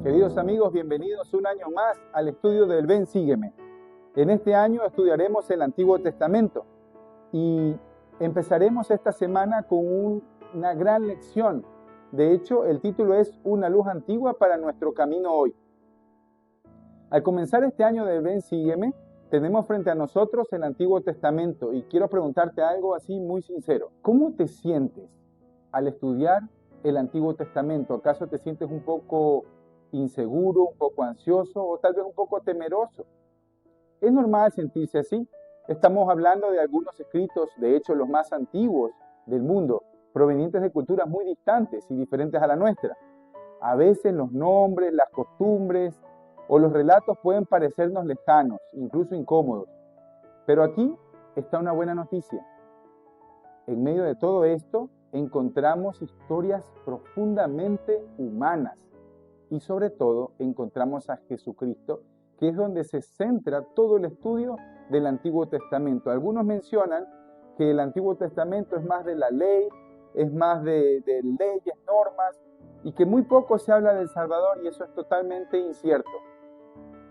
Queridos amigos, bienvenidos un año más al estudio del Ven Sígueme. En este año estudiaremos el Antiguo Testamento y empezaremos esta semana con una gran lección. De hecho, el título es Una luz antigua para nuestro camino hoy. Al comenzar este año del Ven Sígueme, tenemos frente a nosotros el Antiguo Testamento y quiero preguntarte algo así muy sincero. ¿Cómo te sientes al estudiar el Antiguo Testamento? ¿Acaso te sientes un poco inseguro, un poco ansioso o tal vez un poco temeroso? Es normal sentirse así. Estamos hablando de algunos escritos, de hecho los más antiguos del mundo, provenientes de culturas muy distantes y diferentes a la nuestra. A veces los nombres, las costumbres o los relatos pueden parecernos lejanos, incluso incómodos. Pero aquí está una buena noticia. En medio de todo esto encontramos historias profundamente humanas y sobre todo encontramos a Jesucristo, que es donde se centra todo el estudio del Antiguo Testamento. Algunos mencionan que el Antiguo Testamento es más de la ley, es más de leyes, normas, y que muy poco se habla del Salvador, y eso es totalmente incierto.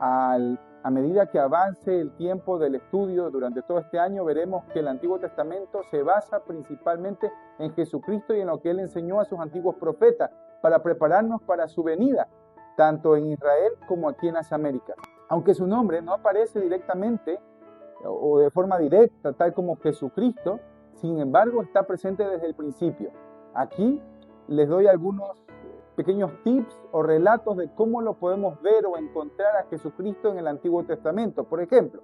A medida que avance el tiempo del estudio durante todo este año, veremos que el Antiguo Testamento se basa principalmente en Jesucristo y en lo que Él enseñó a sus antiguos profetas para prepararnos para su venida, tanto en Israel como aquí en las Américas. Aunque su nombre no aparece directamente o de forma directa, tal como Jesucristo, sin embargo está presente desde el principio. Aquí les doy algunos pequeños tips o relatos de cómo lo podemos ver o encontrar a Jesucristo en el Antiguo Testamento. Por ejemplo,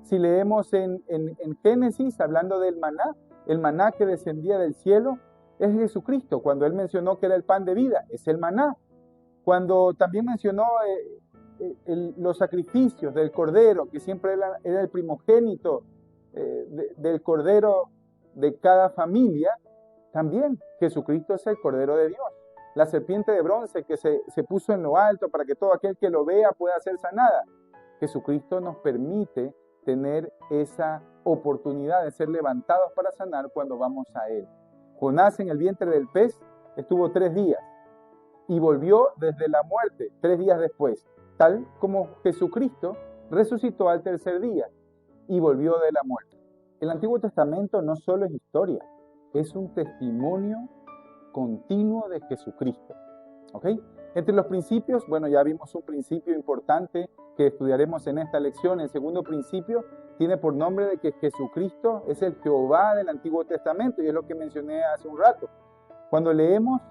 si leemos en Génesis, hablando del maná, el maná que descendía del cielo es Jesucristo. Cuando Él mencionó que era el pan de vida, es el maná. Cuando también mencionó los sacrificios del cordero, que siempre era el primogénito del cordero de cada familia, también Jesucristo es el Cordero de Dios. La serpiente de bronce que se puso en lo alto para que todo aquel que lo vea pueda ser sanada. Jesucristo nos permite tener esa oportunidad de ser levantados para sanar cuando vamos a Él. Jonás en el vientre del pez estuvo 3 días y volvió desde la muerte 3 días después, tal como Jesucristo resucitó al 3er día y volvió de la muerte. El Antiguo Testamento no solo es historia, es un testimonio continuo de Jesucristo. ¿Ok? Entre los principios, bueno, ya vimos un principio importante que estudiaremos en esta lección. El segundo principio tiene por nombre de que Jesucristo es el Jehová del Antiguo Testamento y es lo que mencioné hace un rato. Cuando leemos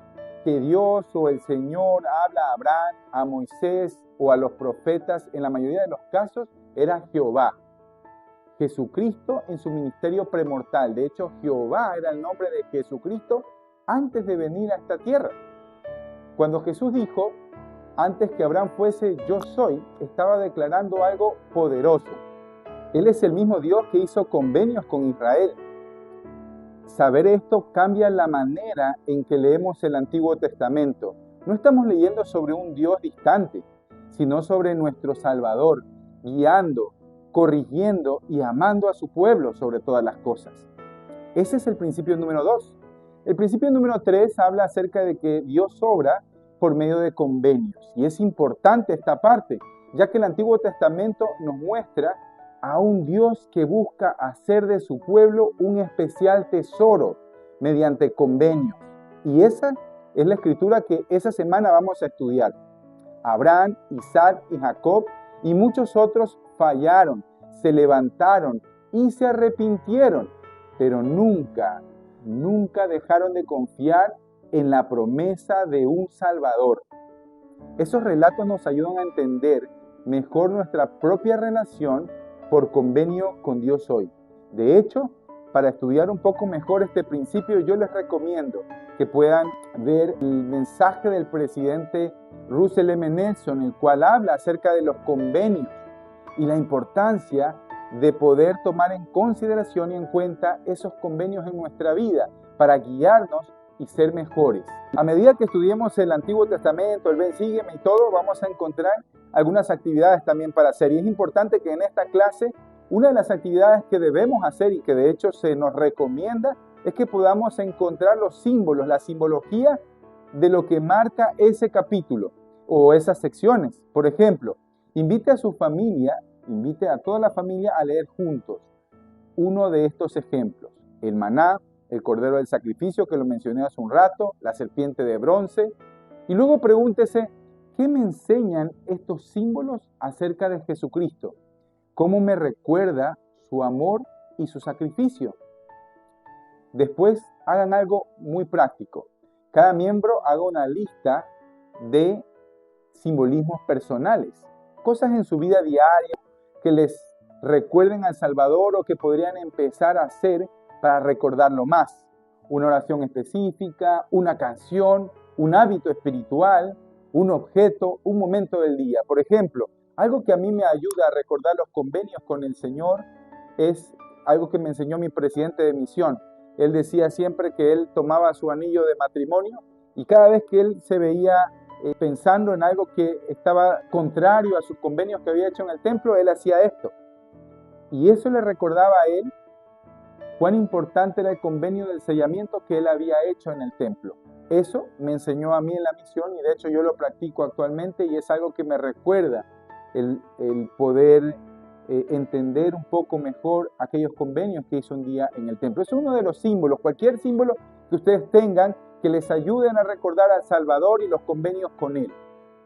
que Dios o el Señor habla a Abraham, a Moisés o a los profetas, en la mayoría de los casos era Jehová. Jesucristo en su ministerio premortal. De hecho, Jehová era el nombre de Jesucristo antes de venir a esta tierra. Cuando Jesús dijo, antes que Abraham fuese, yo soy, estaba declarando algo poderoso. Él es el mismo Dios que hizo convenios con Israel. Saber esto cambia la manera en que leemos el Antiguo Testamento. No estamos leyendo sobre un Dios distante, sino sobre nuestro Salvador, guiando, corrigiendo y amando a su pueblo sobre todas las cosas. Ese es el principio número 2. El principio número 3 habla acerca de que Dios obra por medio de convenios. Y es importante esta parte, ya que el Antiguo Testamento nos muestra a un Dios que busca hacer de su pueblo un especial tesoro mediante convenios. Y esa es la escritura que esa semana vamos a estudiar. Abraham, Isaac y Jacob y muchos otros fallaron, se levantaron y se arrepintieron, pero nunca dejaron de confiar en la promesa de un Salvador. Esos relatos nos ayudan a entender mejor nuestra propia relación por convenio con Dios hoy. De hecho, para estudiar un poco mejor este principio, yo les recomiendo que puedan ver el mensaje del presidente Russell M. Nelson, el cual habla acerca de los convenios y la importancia de poder tomar en consideración y en cuenta esos convenios en nuestra vida para guiarnos y ser mejores. A medida que estudiemos el Antiguo Testamento, el Ven Sígueme y todo, vamos a encontrar algunas actividades también para hacer. Y es importante que en esta clase, una de las actividades que debemos hacer y que de hecho se nos recomienda es que podamos encontrar los símbolos, la simbología de lo que marca ese capítulo. o esas secciones. Por ejemplo, invite a su familia, invite a toda la familia a leer juntos uno de estos ejemplos: el maná, el cordero del sacrificio, que lo mencioné hace un rato, la serpiente de bronce, y luego pregúntese, ¿qué me enseñan estos símbolos acerca de Jesucristo? ¿Cómo me recuerda su amor y su sacrificio? Después hagan algo muy práctico. Cada miembro haga una lista de simbolismos personales, cosas en su vida diaria que les recuerden al Salvador o que podrían empezar a hacer para recordarlo más. Una oración específica, una canción, un hábito espiritual, un objeto, un momento del día. Por ejemplo, algo que a mí me ayuda a recordar los convenios con el Señor es algo que me enseñó mi presidente de misión. Él decía siempre que él tomaba su anillo de matrimonio y cada vez que él se veía pensando en algo que estaba contrario a sus convenios que había hecho en el templo, él hacía esto. Y eso le recordaba a él cuán importante era el convenio del sellamiento que él había hecho en el templo. Eso me enseñó a mí en la misión y de hecho yo lo practico actualmente y es algo que me recuerda el poder entender un poco mejor aquellos convenios que hizo un día en el templo. Es uno de los símbolos, cualquier símbolo que ustedes tengan que les ayuden a recordar al Salvador y los convenios con Él.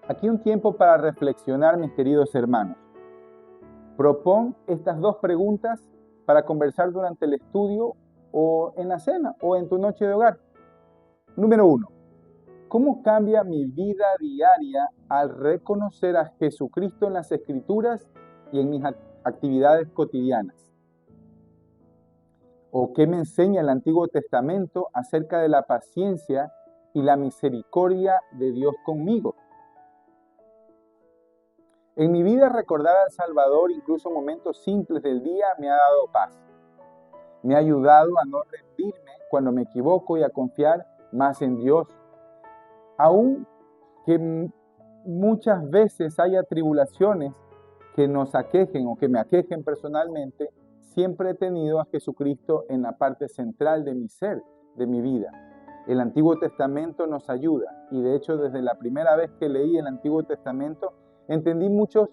Aquí un tiempo para reflexionar, mis queridos hermanos. Propón estas dos preguntas para conversar durante el estudio o en la cena o en tu noche de hogar. Número 1. ¿Cómo cambia mi vida diaria al reconocer a Jesucristo en las Escrituras y en mis actividades cotidianas? ¿O qué me enseña el Antiguo Testamento acerca de la paciencia y la misericordia de Dios conmigo? En mi vida recordar al Salvador, incluso momentos simples del día, me ha dado paz. Me ha ayudado a no rendirme cuando me equivoco y a confiar más en Dios. Aun que muchas veces haya tribulaciones que nos aquejen o que me aquejen personalmente, siempre he tenido a Jesucristo en la parte central de mi ser, de mi vida. El Antiguo Testamento nos ayuda y de hecho desde la primera vez que leí el Antiguo Testamento entendí muchos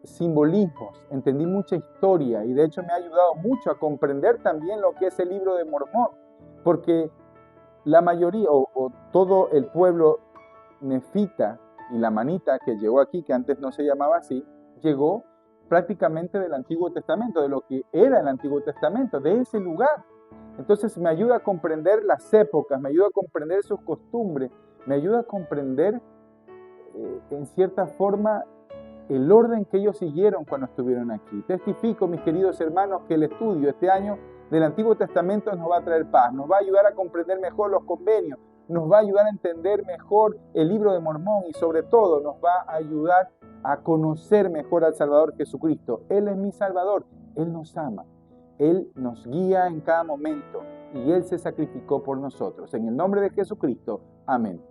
simbolismos, entendí mucha historia y de hecho me ha ayudado mucho a comprender también lo que es el libro de Mormón, porque la mayoría o todo el pueblo nefita y la manita que llegó aquí, que antes no se llamaba así, llegó prácticamente del Antiguo Testamento, de lo que era el Antiguo Testamento, de ese lugar. Entonces me ayuda a comprender las épocas, me ayuda a comprender sus costumbres, me ayuda a comprender en cierta forma el orden que ellos siguieron cuando estuvieron aquí. Testifico, mis queridos hermanos, que el estudio este año del Antiguo Testamento nos va a traer paz, nos va a ayudar a comprender mejor los convenios, nos va a ayudar a entender mejor el libro de Mormón y sobre todo nos va a ayudar a conocer mejor al Salvador Jesucristo. Él es mi Salvador, Él nos ama, Él nos guía en cada momento y Él se sacrificó por nosotros. En el nombre de Jesucristo, amén.